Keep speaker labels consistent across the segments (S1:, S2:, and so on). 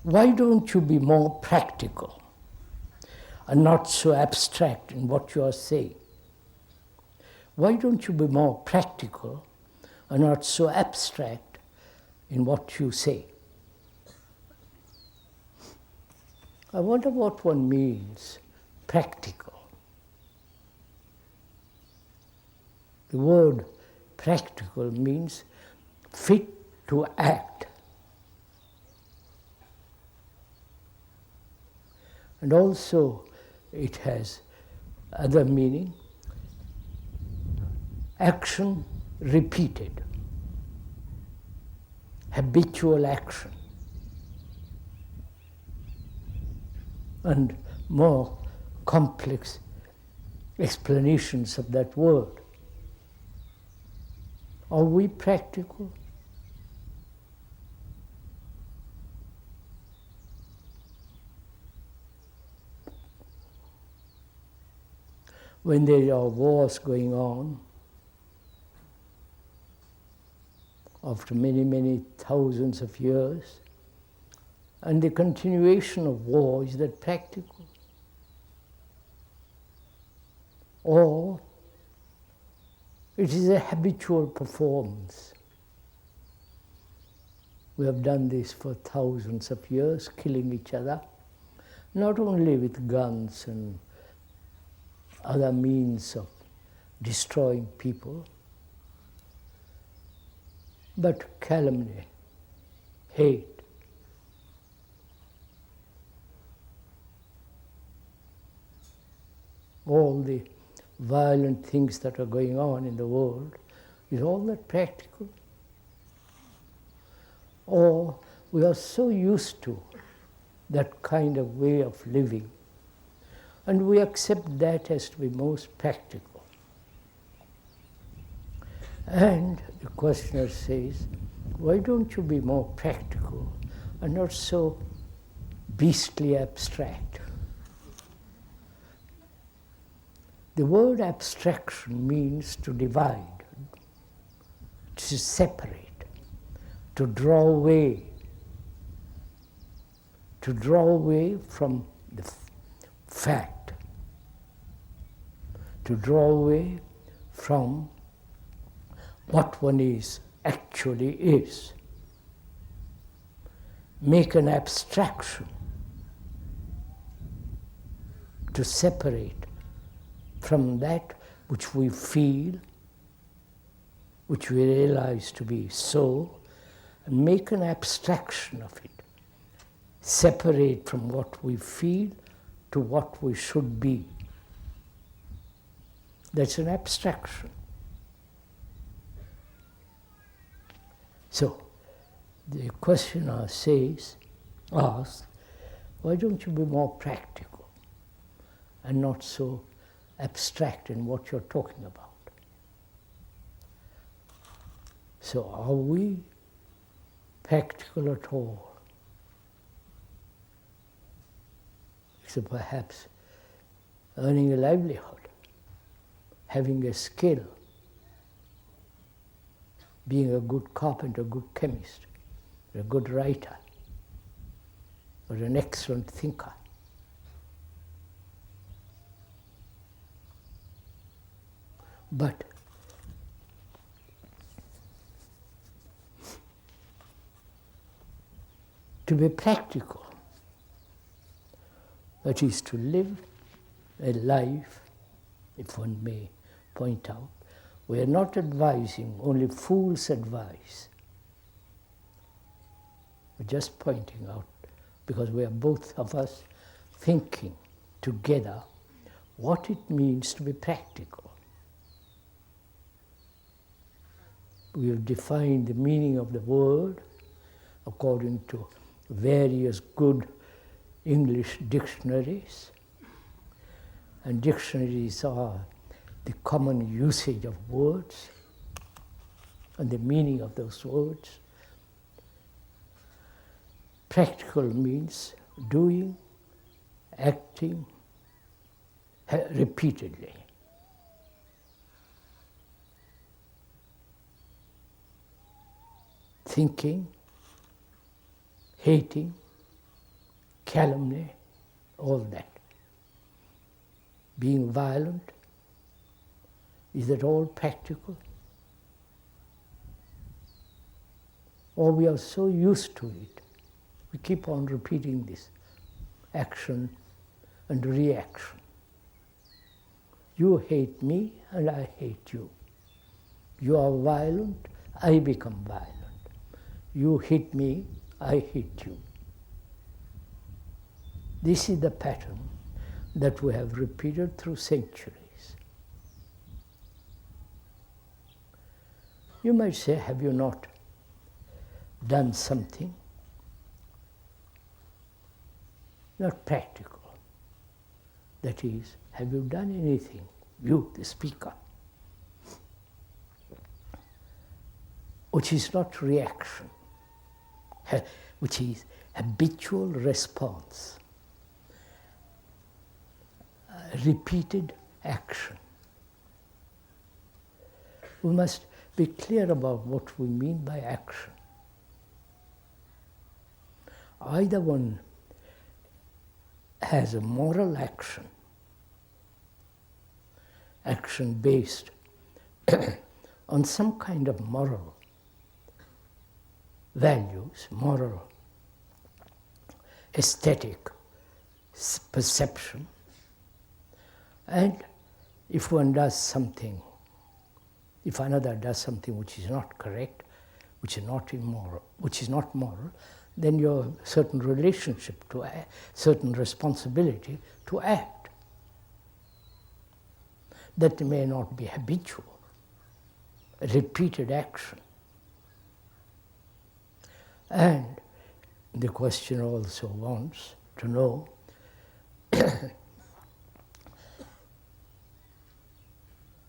S1: why don't you be more practical and not so abstract in what you are saying? Why don't you be more practical and not so abstract in what you say? I wonder what one means, practical. The word practical means fit to act. And also it has other meaning, action repeated, habitual action. And more complex explanations of that word. Are we practical? When there are wars going on, after many, many thousands of years, and the continuation of war, is that practical? Or it is a habitual performance. We have done this for thousands of years, killing each other, not only with guns and other means of destroying people, but calumny, hate. All the violent things that are going on in the world, is all that practical? Or we are so used to that kind of way of living, and we accept that as to be most practical. And the questioner says, why don't you be more practical and not so beastly abstract? The word abstraction means to divide, to separate, to draw away from the fact, to draw away from what one actually is. Make an abstraction, to separate from that which we feel, which we realize to be so, and make an abstraction of it. Separate from what we feel to what we should be. That's an abstraction. So, the questioner asks, why don't you be more practical and not so abstract in what you're talking about? So are we practical at all? Except perhaps earning a livelihood, having a skill, being a good carpenter, a good chemist, a good writer, or an excellent thinker. But to be practical, that is to live a life, if one may point out, we are not advising, only fools advise. We're just pointing out, because we are both of us thinking together what it means to be practical. We have defined the meaning of the word according to various good English dictionaries. And dictionaries are the common usage of words and the meaning of those words. Practical means doing, acting repeatedly. Thinking, hating, calumny, all that. Being violent, is it all practical? Or we are so used to it, we keep on repeating this action and reaction. You hate me and I hate you. You are violent, I become violent. You hit me, I hit you. This is the pattern that we have repeated through centuries. You might say, have you not done something? Not practical. That is, have you done anything, you, the speaker, which is not reaction, which is habitual response, repeated action. We must be clear about what we mean by action. Either one has a moral action, action based on some kind of moral values, moral, aesthetic perception, and if one does something, if another does something which is not correct, which is not immoral, which is not moral, then you have a certain relationship to act, certain responsibility to act. That may not be habitual, repeated action. And the questioner also wants to know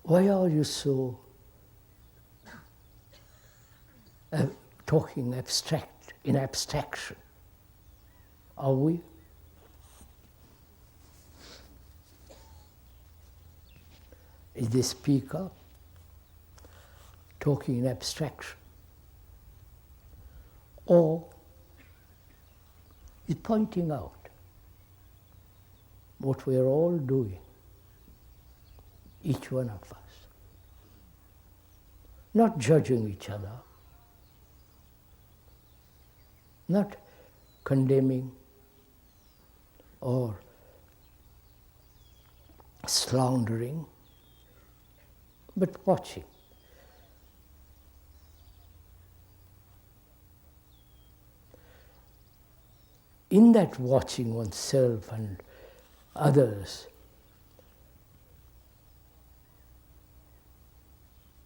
S1: why are you so talking abstract, in abstraction? Are we? Is the speaker talking in abstraction? Or is pointing out what we are all doing, each one of us? Not judging each other, not condemning or slandering, but watching. In that watching oneself and others,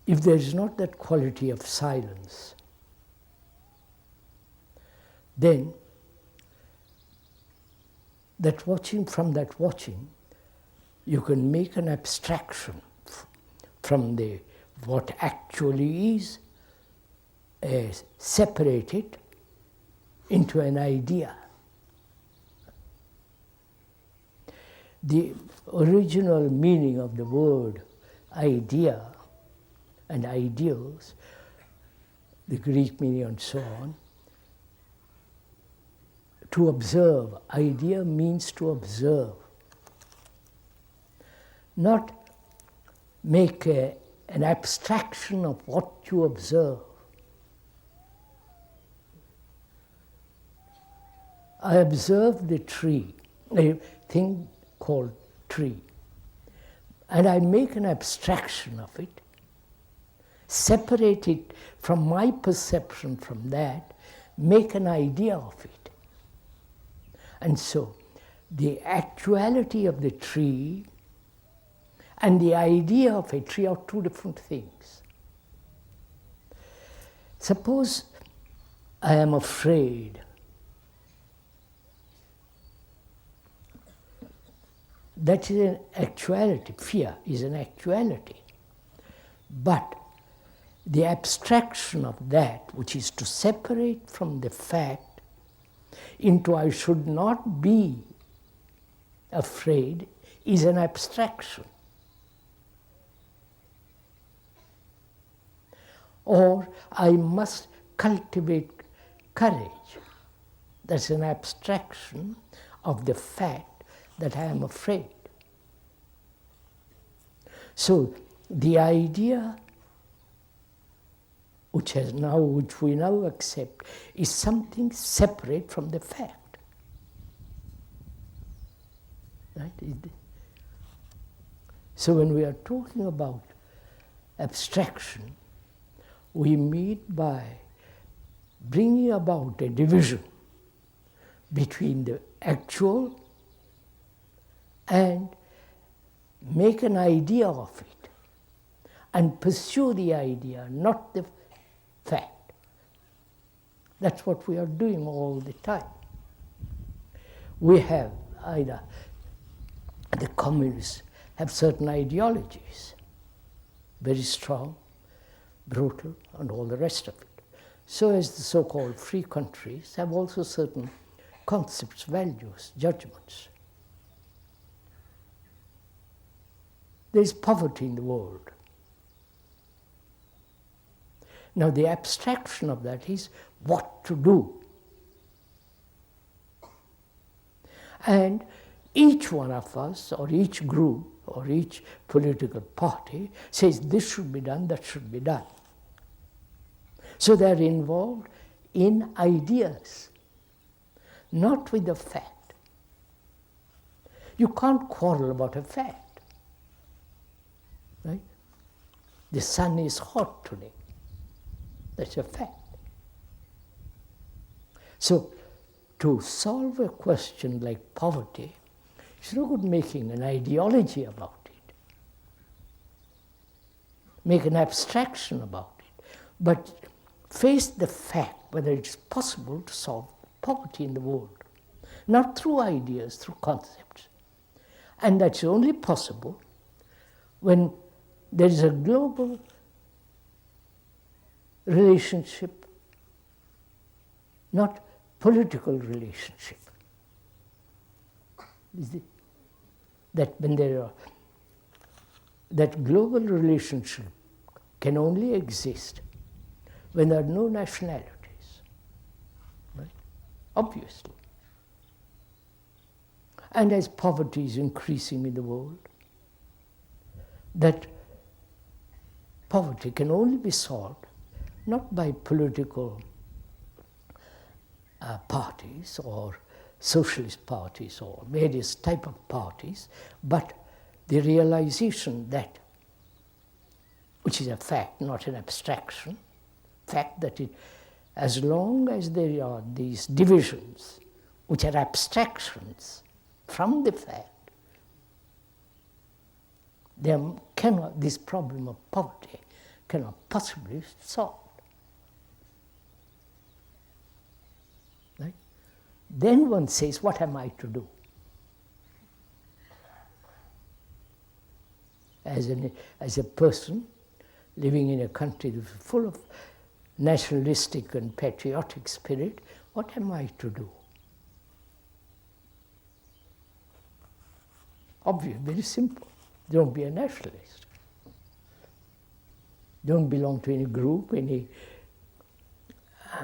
S1: if there is not that quality of silence, then that watching, from that watching, you can make an abstraction from the what actually is, separate it into an idea. The original meaning of the word idea and ideals, the Greek meaning and so on, to observe. Idea means to observe. Not make an abstraction of what you observe. I observe the tree, a thing called tree, and I make an abstraction of it, separate it from my perception from that, make an idea of it. And so, the actuality of the tree and the idea of a tree are two different things. Suppose I am afraid. That is an actuality. Fear is an actuality. But the abstraction of that, which is to separate from the fact into I should not be afraid, is an abstraction. Or I must cultivate courage. That's an abstraction of the fact that I am afraid. So the idea which we now accept is something separate from the fact. Right? So when we are talking about abstraction, we mean by bringing about a division between the actual and make an idea of it and pursue the idea, not the fact. That's what we are doing all the time. We have either the communists have certain ideologies, very strong, brutal, and all the rest of it. So as the so-called free countries have also certain concepts, values, judgments. There is poverty in the world. Now the abstraction of that is what to do. And each one of us, or each group, or each political party says this should be done, that should be done. So they're involved in ideas, not with the fact. You can't quarrel about a fact. Right? The sun is hot today. That's a fact. So to solve a question like poverty, it's no good making an ideology about it. Make an abstraction about it. But face the fact whether it's possible to solve poverty in the world. Not through ideas, through concepts. And that's only possible when there is a global relationship, not political relationship. That when that global relationship can only exist when there are no nationalities, right? Obviously. And as poverty is increasing in the world, that poverty can only be solved not by political parties or socialist parties or various type of parties, but the realization that, which is a fact, not an abstraction, fact that as long as there are these divisions, which are abstractions from the fact, this problem of poverty cannot possibly be solved. Right? Then one says, what am I to do? As a person living in a country that is full of nationalistic and patriotic spirit, what am I to do? Obvious, very simple. Don't be a nationalist. Don't belong to any group, any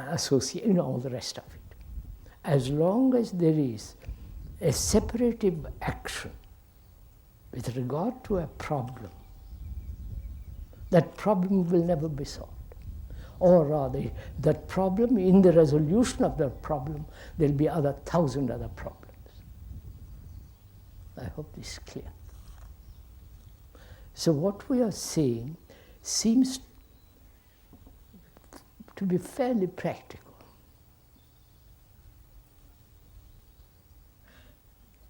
S1: association, all the rest of it. As long as there is a separative action with regard to a problem, that problem will never be solved. Or rather, that problem, in the resolution of that problem, there will be 1,000 other problems. I hope this is clear. So what we are saying seems to be fairly practical.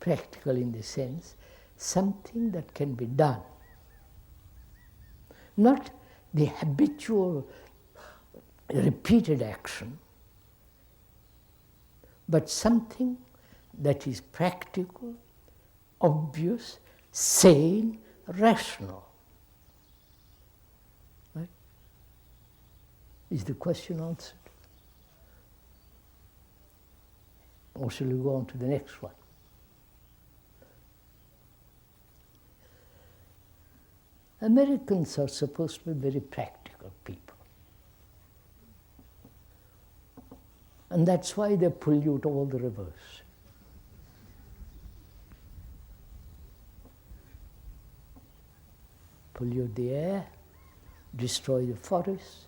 S1: Practical in the sense, something that can be done. Not the habitual, repeated action, but something that is practical, obvious, sane, rational. Right? Is the question answered? Or shall we go on to the next one? Americans are supposed to be very practical people. And that's why they pollute all the rivers. Pollute the air, destroy the forests,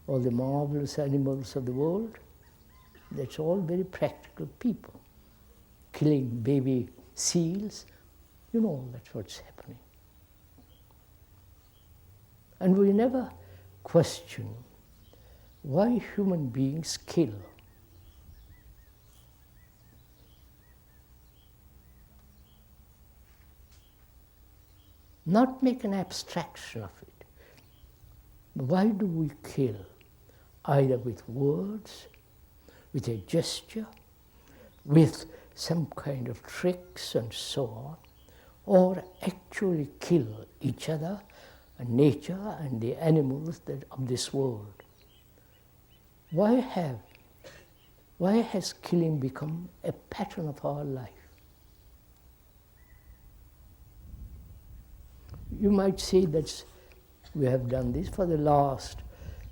S1: all the marvelous animals of the world. That's all very practical people. Killing baby seals, that's what's happening. And we never question why human beings kill. Not make an abstraction of it. Why do we kill? Either with words, with a gesture, with some kind of tricks and so on, or actually kill each other and nature and the animals of this world. Why has killing become a pattern of our life? You might say that we have done this for the last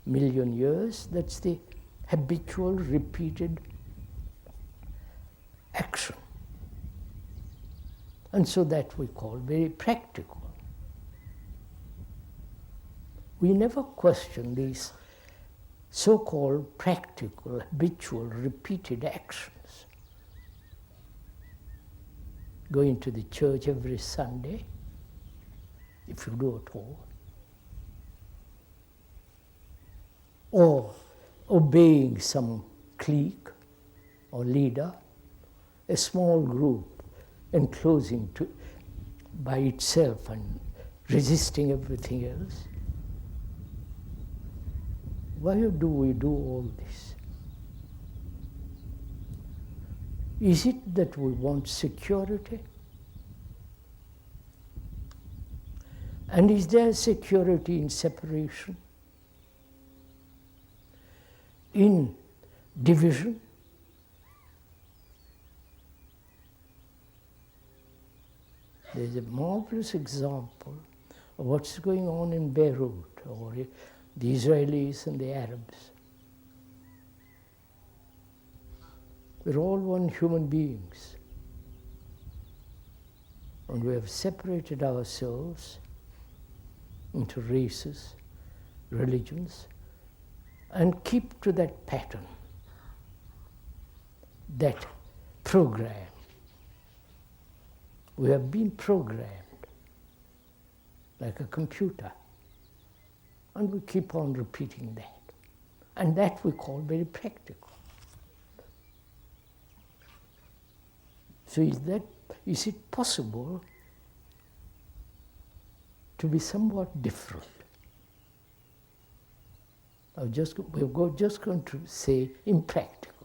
S1: 1,000,000 years. That's the habitual, repeated action. And so that we call very practical. We never question these so-called practical, habitual, repeated actions. Going to the church every Sunday, if you do at all, or obeying some clique or leader, a small group enclosing by itself and resisting everything else. Why do we do all this? Is it that we want security? And is there security in separation? In division? There's a marvelous example of what's going on in Beirut, or the Israelis and the Arabs. We're all one human beings. And we have separated ourselves into races, religions, and keep to that pattern, that program. We have been programmed like a computer, and we keep on repeating that. And that we call very practical. So is it possible to be somewhat different? We're just going to say impractical.